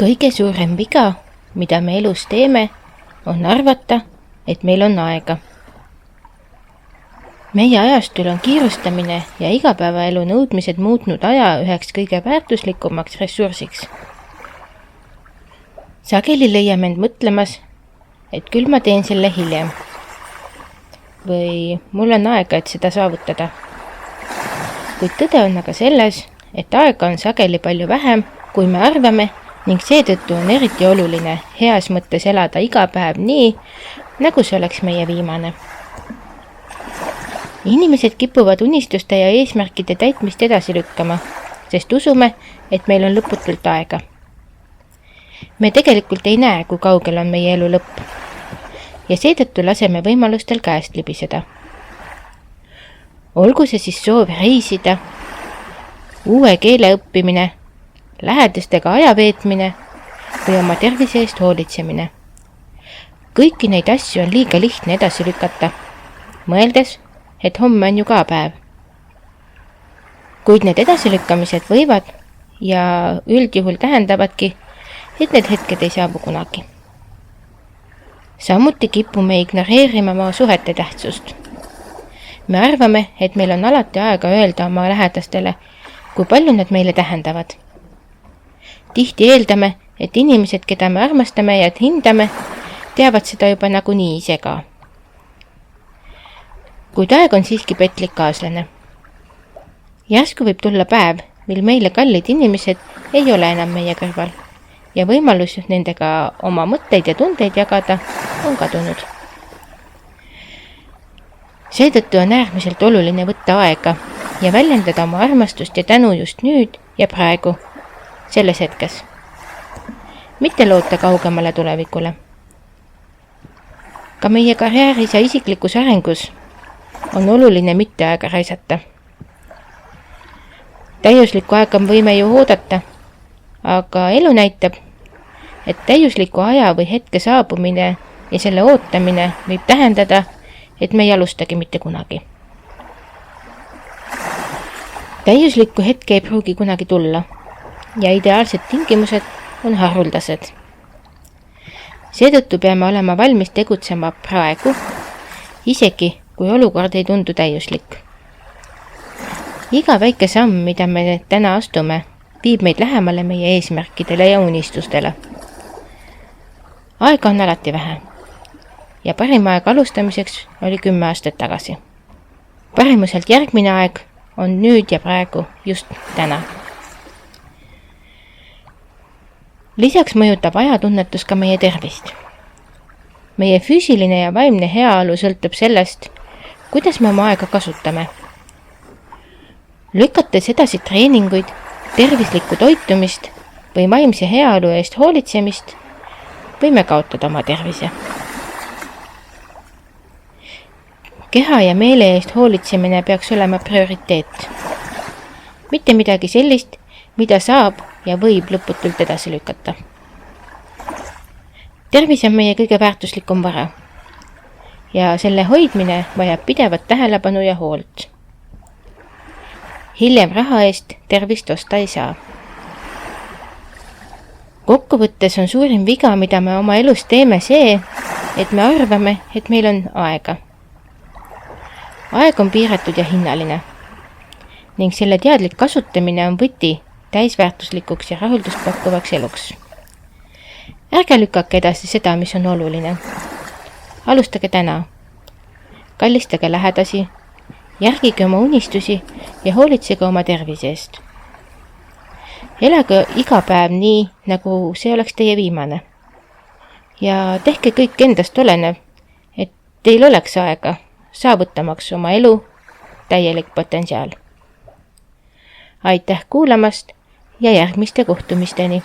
Kõige suurem viga, mida me elus teeme, on arvata, et meil on aega. Meie ajastul on kiirustamine ja igapäevaelu nõudmised muutnud aja üheks kõige väärtuslikumaks ressursiks. Sageli leiame end mõtlemas, et küll ma teen selle hiljem. Või mul on aega, et seda saavutada. Kuid tõde on aga selles, et aega on sageli palju vähem, kui me arvame, ning seetõttu on eriti oluline heas mõttes elada iga päev nii, nagu see oleks meie viimane. Inimesed kipuvad unistuste ja eesmärkide täitmist edasi lükkama, sest usume, et meil on lõputult aega. Me tegelikult ei näe, kui kaugel on meie elu lõpp, ja seetõttu laseme võimalustel käest libiseda. Olgu see siis soov reisida, uue keele õppimine, lähedastega aja veetmine või oma tervise eest hoolitsemine. Kõiki neid asju on liiga lihtne edasi lükata, mõeldes, et homme on ju ka päev. Kuid need edasilükkamised võivad ja üldjuhul tähendavadki, et need hetked ei saabu kunagi. Samuti kipume ignoreerima oma suhete tähtsust. Me arvame, et meil on alati aega öelda oma lähedastele, kui palju nad meile tähendavad. Tihti eeldame, et inimesed, keda me armastame ja hindame, teavad seda juba nagunii ise ka. Kuid aeg on siiski petlik kaaslane. Järsku võib tulla päev, mil meile kallid inimesed ei ole enam meie kõrval ja võimalus nendega oma mõtteid ja tundeid jagada on kadunud. Seetõttu on äärmiselt oluline võtta aega ja väljendada oma armastust ja tänu just nüüd ja praegu, selles hetkes. Mitte loota kaugemale tulevikule. Ka meie karjääris ja isiklikus arengus on oluline mitte aega raisata. Täiuslikku aega võime ju oodata, aga elu näitab, et täiusliku aja või hetke saabumine ja selle ootamine võib tähendada, et me ei alustagi mitte kunagi. Täiuslikku hetke ei pruugi kunagi tulla ja ideaalsed tingimused on haruldased. Seetõttu peame olema valmis tegutsema praegu, isegi kui olukord ei tundu täiuslik. Iga väike samm, mida me täna astume, viib meid lähemale meie eesmärkidele ja unistustele. Aega on alati vähe ja parim aeg alustamiseks oli 10 aastat tagasi. Parimuselt järgmine aeg on nüüd ja praegu just täna. Lisaks mõjutab ajatunnetus ka meie tervist. Meie füüsiline ja vaimne heaolu sõltub sellest, kuidas me oma aega kasutame. Lükates edasi treeninguid, tervislikku toitumist või vaimse heaolu eest hoolitsemist, võime kaotada oma tervise. Keha ja meele eest hoolitsemine peaks olema prioriteet. Mitte midagi sellist, mida saab ja võib lõputult edasi lükata. Tervis on meie kõige väärtuslikum vara ja selle hoidmine vajab pidevat tähelepanu ja hoolt. Hiljem raha eest tervist osta ei saa. Kokkuvõttes on suurim viga, mida me oma elus teeme see, et me arvame, et meil on aega. Aeg on piiratud ja hinnaline ning selle teadlik kasutamine on võti täisväärtuslikuks ja rahuldust pakkuvaks eluks. Ärge lükake edasi seda, mis on oluline. Alustage täna. Kallistage lähedasi, järgige oma unistusi ja hoolitsege oma tervise eest. Elage iga päev nii, nagu see oleks teie viimane. Ja tehke kõik endast olenev, et teil oleks aega saavutamaks oma elu täielik potentsiaal. Aitäh kuulamast ja järgmiste kohtumisteni!